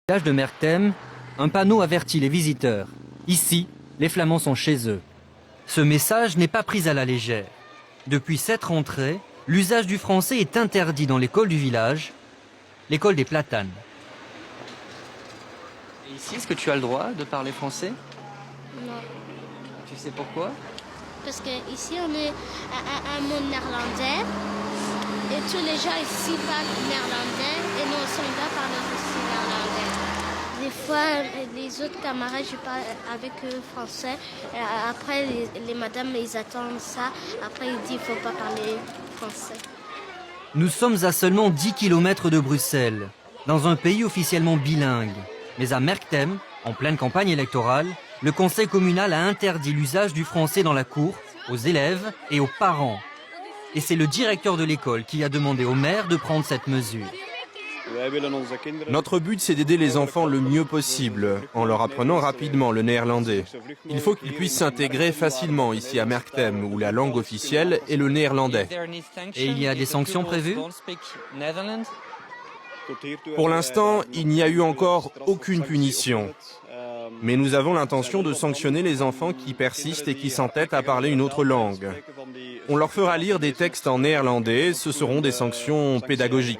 Village de Merktem, un panneau avertit les visiteurs. Ici, les Flamands sont chez eux. Ce message n'est pas pris à la légère. Depuis cette rentrée, l'usage du français est interdit dans l'école du village, l'école des Platanes. Et ici, est-ce que tu as le droit de parler français? Non. Tu sais pourquoi? Parce qu'ici, on est à un monde néerlandais. Et tous les gens ici parlent néerlandais. Et nous aussi, on doit parler aussi néerlandais. Des fois, les autres camarades, je parle avec eux français. Et après, les madames, ils attendent ça. Après, ils disent qu'il ne faut pas parler français. Nous sommes à seulement 10 km de Bruxelles, dans un pays officiellement bilingue. Mais à Merktem, en pleine campagne électorale, le conseil communal a interdit l'usage du français dans la cour, aux élèves et aux parents. Et c'est le directeur de l'école qui a demandé au maire de prendre cette mesure. Notre but, c'est d'aider les enfants le mieux possible, en leur apprenant rapidement le néerlandais. Il faut qu'ils puissent s'intégrer facilement ici à Merktem, où la langue officielle est le néerlandais. Et il y a des sanctions prévues? Pour l'instant, il n'y a eu encore aucune punition. Mais nous avons l'intention de sanctionner les enfants qui persistent et qui s'entêtent à parler une autre langue. On leur fera lire des textes en néerlandais, ce seront des sanctions pédagogiques.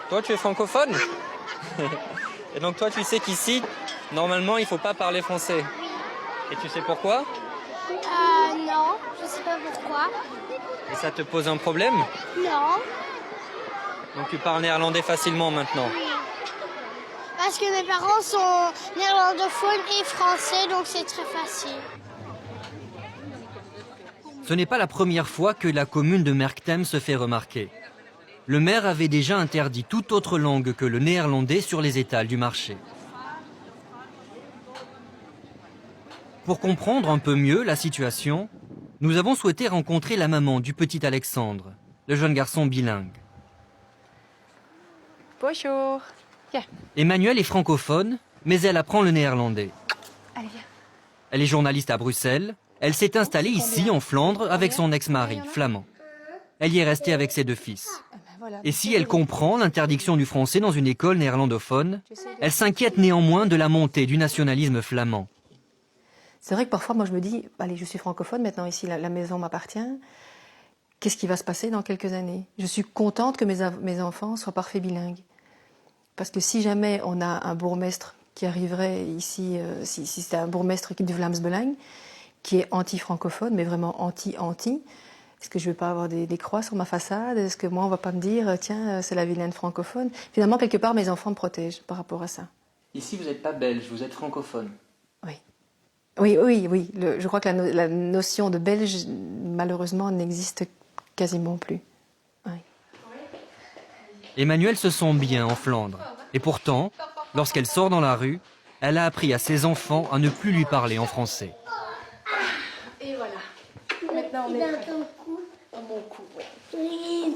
Toi, tu es francophone? Et donc toi, tu sais qu'ici, normalement, il ne faut pas parler français. Et tu sais pourquoi? Non, je ne sais pas pourquoi. Et ça te pose un problème? Non. Donc tu parles néerlandais facilement maintenant? Parce que mes parents sont néerlandophones et français, donc c'est très facile. Ce n'est pas la première fois que la commune de Merktem se fait remarquer. Le maire avait déjà interdit toute autre langue que le néerlandais sur les étals du marché. Pour comprendre un peu mieux la situation, nous avons souhaité rencontrer la maman du petit Alexandre, le jeune garçon bilingue. Bonjour. Yeah. Emmanuelle est francophone, mais elle apprend le néerlandais. Allez, viens. Elle est journaliste à Bruxelles. Elle s'est installée ici, en Flandre, avec son ex-mari, flamand. Elle y est restée avec ses deux fils. Et si elle comprend l'interdiction du français dans une école néerlandophone, elle s'inquiète néanmoins de la montée du nationalisme flamand. C'est vrai que parfois, moi, je me dis, allez, je suis francophone, maintenant ici, la maison m'appartient. Qu'est-ce qui va se passer dans quelques années? Je suis contente que mes enfants soient parfaits bilingues. Parce que si jamais on a un bourgmestre qui arriverait ici, si c'est un bourgmestre qui est du Vlaams-Belang, qui est anti-francophone, mais vraiment anti-anti, est-ce que je ne vais pas avoir des croix sur ma façade? Est-ce que moi, on ne va pas me dire, tiens, c'est la vilaine francophone? Finalement, quelque part, mes enfants me protègent par rapport à ça. Ici, vous n'êtes pas belge, vous êtes francophone. Oui. Oui. Je crois que la notion de belge, malheureusement, n'existe quasiment plus. Oui. Emmanuelle se sent bien en Flandre. Et pourtant, lorsqu'elle sort dans la rue, elle a appris à ses enfants à ne plus lui parler en français. Et voilà. Maintenant, on est prêt. Mon cou, oui.